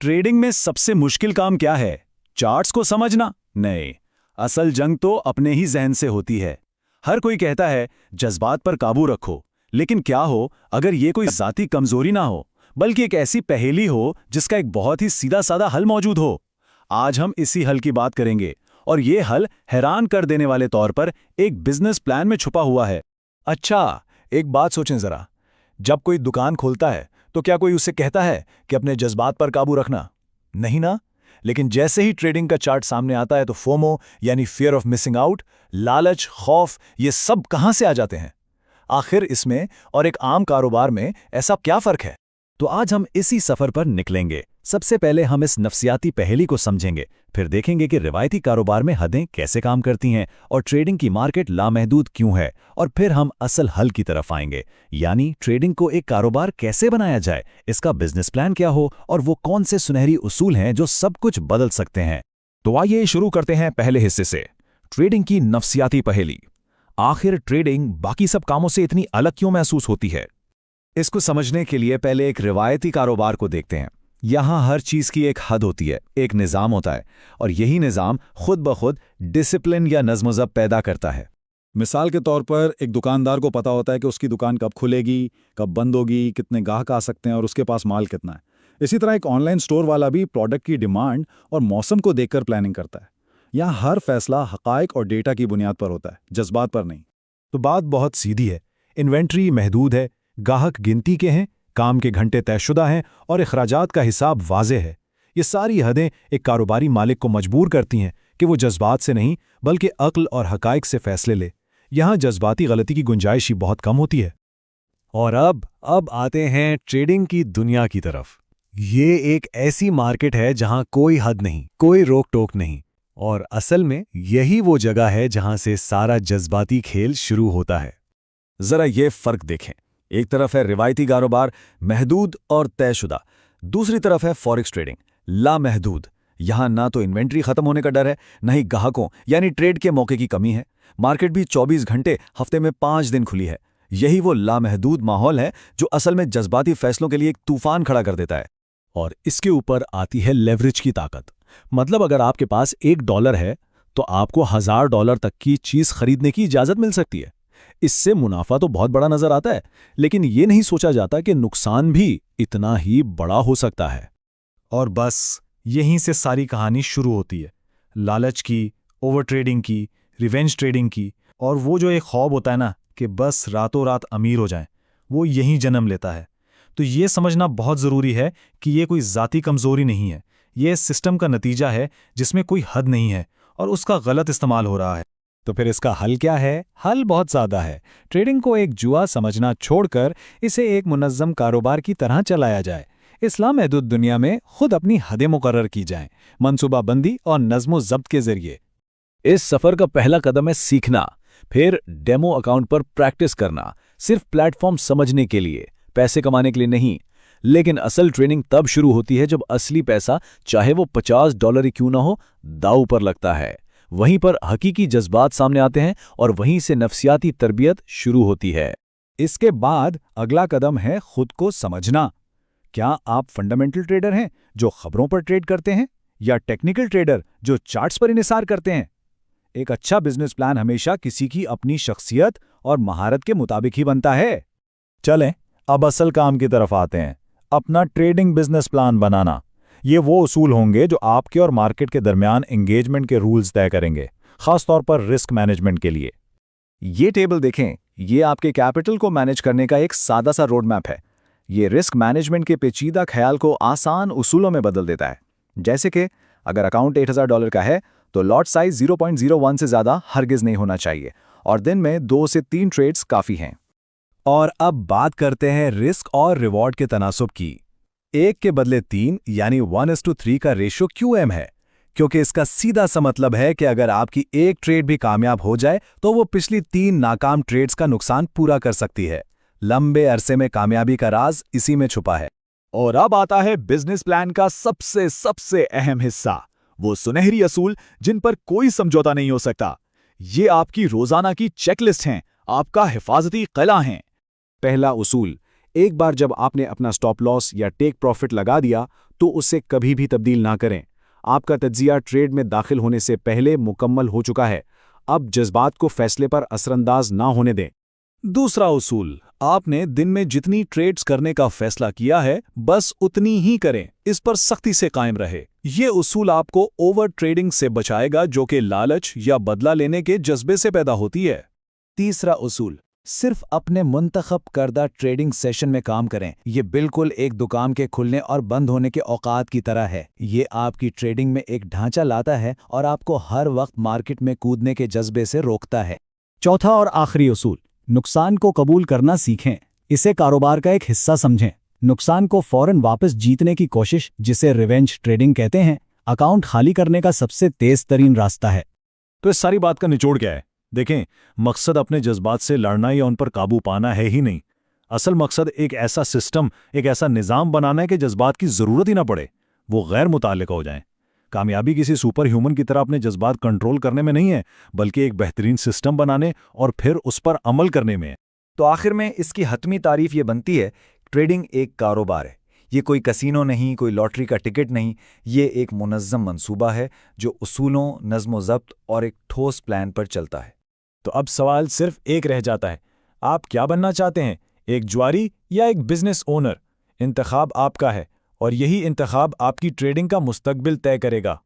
Trading में सबसे मुश्किल काम क्या है? चार्ट्स को समझना? नहीं, असल जंग तो अपने ही जहन से होती है। हर कोई कहता है जज्बात पर काबू रखो, लेकिन क्या हो अगर ये कोई जाती कमजोरी ना हो, बल्कि एक ऐसी पहेली हो जिसका एक बहुत ही सीधा साधा हल मौजूद हो। आज हम इसी हल की बात करेंगे, और ये हल हैरान कर देने वाले तौर पर एक बिजनेस प्लान में छुपा हुआ है। अच्छा, एक बात सोचें जरा। जब कोई दुकान खोलता है तो क्या कोई उसे कहता है कि अपने जज्बात पर काबू रखना? नहीं ना। लेकिन जैसे ही ट्रेडिंग का चार्ट सामने आता है तो फोमो यानी फियर ऑफ मिसिंग आउट, लालच, खौफ, ये सब कहां से आ जाते हैं? आखिर इसमें और एक आम कारोबार में ऐसा क्या फर्क है? तो आज हम इसी सफर पर निकलेंगे। सबसे पहले हम इस नफसियाती पहेली को समझेंगे, फिर देखेंगे कि रिवायती कारोबार में हदें कैसे काम करती हैं और ट्रेडिंग की मार्केट लामहदूद क्यों है, और फिर हम असल हल की तरफ आएंगे, यानी ट्रेडिंग को एक कारोबार कैसे बनाया जाए, इसका बिजनेस प्लान क्या हो और वो कौन से सुनहरी उसूल हैं जो सब कुछ बदल सकते हैं। तो आइए शुरू करते हैं पहले हिस्से से, ट्रेडिंग की नफसियाती पहेली। आखिर ट्रेडिंग बाकी सब कामों से इतनी अलग क्यों महसूस होती है? इसको समझने के लिए पहले एक रिवायती कारोबार को देखते हैं। यहाँ हर चीज की एक हद होती है, एक निज़ाम होता है, और यही निज़ाम खुद ब खुद डिसिप्लिन या नज़्म-ओ-ज़ब्त पैदा करता है। मिसाल के तौर पर एक दुकानदार को पता होता है कि उसकी दुकान कब खुलेगी, कब बंद होगी, कितने ग्राहक आ सकते हैं और उसके पास माल कितना है। इसी तरह एक ऑनलाइन स्टोर वाला भी प्रोडक्ट की डिमांड और मौसम को देखकर प्लानिंग करता है। यहाँ हर फैसला हक़ाइक़ और डेटा की बुनियाद पर होता है, जज्बात पर नहीं। तो बात बहुत सीधी है। इन्वेंट्री महदूद है, ग्राहक गिनती के हैं, काम के घंटे तयशुदा हैं और अखराजात का हिसाब वाज़ेह है। ये सारी हदें एक कारोबारी मालिक को मजबूर करती हैं कि वो जज्बात से नहीं बल्कि अक्ल और हक़ाइक़ से फैसले ले। यहाँ जज्बाती गलती की गुंजाइश ही बहुत कम होती है। और अब आते हैं ट्रेडिंग की दुनिया की तरफ। ये एक ऐसी मार्केट है जहां कोई हद नहीं, कोई रोक टोक नहीं, और असल में यही वो जगह है जहां से सारा जज्बाती खेल शुरू होता है। जरा ये फर्क देखें। एक तरफ है रिवायती कारोबार, महदूद और तयशुदा। दूसरी तरफ है फॉरेक्स ट्रेडिंग, लामहदूद। यहां ना तो इन्वेंट्री खत्म होने का डर है, न ही ग्राहकों यानी ट्रेड के मौके की कमी है। मार्केट भी 24 घंटे हफ्ते में 5 दिन खुली है। यही वो लामहदूद माहौल है जो असल में जज्बाती फैसलों के लिए एक तूफान खड़ा कर देता है। और इसके ऊपर आती है लेवरेज की ताकत। मतलब अगर आपके पास $1 है तो आपको $1000 तक की चीज खरीदने की इजाजत मिल सकती है। इससे मुनाफा तो बहुत बड़ा नजर आता है, लेकिन ये नहीं सोचा जाता कि नुकसान भी इतना ही बड़ा हो सकता है। और बस यहीं से सारी कहानी शुरू होती है। लालच की, ओवर ट्रेडिंग की, रिवेंज ट्रेडिंग की, और वो जो एक ख्वाब होता है ना कि बस रातों रात अमीर हो जाएं, वो यहीं जन्म लेता है। तो ये समझना बहुत ज़रूरी है कि ये कोई ज़ाती कमज़ोरी नहीं है, ये सिस्टम का नतीजा है जिसमें कोई हद नहीं है और उसका गलत इस्तेमाल हो रहा है। तो फिर इसका हल क्या है? हल बहुत ज़्यादा है। ट्रेडिंग को एक जुआ समझना छोड़कर इसे एक मुनज़्ज़म कारोबार की तरह चलाया जाए। इस्लाम महदूद दुनिया में खुद अपनी हदें मुकर्रर की जाएं, मनसूबाबंदी और नज़्म-ओ-ज़ब्त के जरिए। इस सफ़र का पहला कदम है सीखना, फिर डेमो अकाउंट पर प्रैक्टिस करना, सिर्फ प्लेटफॉर्म समझने के लिए, पैसे कमाने के लिए नहीं। लेकिन असल ट्रेनिंग तब शुरू होती है जब असली पैसा, चाहे वो $50 ही क्यों ना हो, दांव पर लगता है। वहीं पर हकीकी जज्बात सामने आते हैं और वहीं से नफसियाती तरबियत शुरू होती है। इसके बाद अगला कदम है खुद को समझना। क्या आप फंडामेंटल ट्रेडर हैं जो खबरों पर ट्रेड करते हैं, या टेक्निकल ट्रेडर जो चार्ट्स पर इन्हिसार करते हैं? एक अच्छा बिजनेस प्लान हमेशा किसी की अपनी शख्सियत और महारत के मुताबिक ही बनता है। चलें अब असल काम की तरफ आते हैं, अपना ट्रेडिंग बिजनेस प्लान बनाना। ये वो उसूल होंगे जो आपके और मार्केट के दरमियान एंगेजमेंट के रूल्स तय करेंगे, खासतौर पर रिस्क मैनेजमेंट के लिए। ये टेबल देखें, ये आपके कैपिटल को मैनेज करने का एक सादा सा रोड मैप है। ये रिस्क मैनेजमेंट के पेचीदा ख्याल को आसान उसूलों में बदल देता है। जैसे कि अगर अकाउंट $8000 का है तो लॉट साइज 0.01 से ज़्यादा हरगिज़ नहीं होना चाहिए, और दिन में 2 से 3 ट्रेड्स काफ़ी हैं। और अब बात करते हैं रिस्क और रिवॉर्ड के तनासुब की। 1 के बदले 3 यानी 1:3 का रेशो क्यों अहम है? क्योंकि इसका सीधा सा मतलब है कि अगर आपकी एक ट्रेड भी कामयाब हो जाए तो वो पिछली 3 नाकाम ट्रेड्स का नुकसान पूरा कर सकती है। लंबे अरसे में कामयाबी का राज इसी में छुपा है। और अब आता है बिजनेस प्लान का सबसे अहम हिस्सा, वो सुनहरी असूल जिन पर कोई समझौता नहीं हो सकता। ये आपकी रोजाना की चेकलिस्ट हैं, आपका हिफाजती किला हैं। पहला उसूल, एक बार जब आपने अपना स्टॉप लॉस या टेक प्रॉफिट लगा दिया तो उसे कभी भी तब्दील ना करें। आपका तज्जिया ट्रेड में दाखिल होने से पहले मुकम्मल हो चुका है। अब जज्बात को फैसले पर असरअंदाज ना होने दें। दूसरा उसूल, आपने दिन में जितनी ट्रेड्स करने का फैसला किया है बस उतनी ही करें, इस पर सख्ती से कायम रहे। ये उसूल आपको ओवर ट्रेडिंग से बचाएगा जो कि लालच या बदला लेने के जज्बे से पैदा होती है। तीसरा उसूल, सिर्फ अपने मुंतखब करदा ट्रेडिंग सेशन में काम करें। ये बिल्कुल एक दुकान के खुलने और बंद होने के औकात की तरह है। ये आपकी ट्रेडिंग में एक ढांचा लाता है और आपको हर वक्त मार्केट में कूदने के जज्बे से रोकता है। चौथा और आखिरी उसूल, नुकसान को कबूल करना सीखें। इसे कारोबार का एक हिस्सा समझें। नुकसान को फौरन वापस जीतने की कोशिश, जिसे रिवेंज ट्रेडिंग कहते हैं, अकाउंट खाली करने का सबसे तेज तरीन रास्ता है। तो इस सारी बात का निचोड़ क्या है? देखें, मकसद अपने जज्बात से लड़ना या उन पर काबू पाना है ही नहीं। असल मकसद एक ऐसा सिस्टम, एक ऐसा निज़ाम बनाना है कि जज्बात की ज़रूरत ही ना पड़े, वो गैर मुताल्लिक़ हो जाएं। कामयाबी किसी सुपर ह्यूमन की तरह अपने जज्बात कंट्रोल करने में नहीं है, बल्कि एक बेहतरीन सिस्टम बनाने और फिर उस पर अमल करने में है। तो आखिर में इसकी हतमी तारीफ ये बनती है, ट्रेडिंग एक कारोबार है। ये कोई कसीनो नहीं, कोई लॉटरी का टिकट नहीं। ये एक मुनज़्ज़म मंसूबा है जो उसूलों, नज़्म-ओ-ज़ब्त और एक ठोस प्लान पर चलता है। तो अब सवाल सिर्फ एक रह जाता है, आप क्या बनना चाहते हैं, एक जुआरी या एक बिजनेस ओनर? इंतखाब आपका है और यही इंतखाब आपकी ट्रेडिंग का मुस्तकबिल तय करेगा।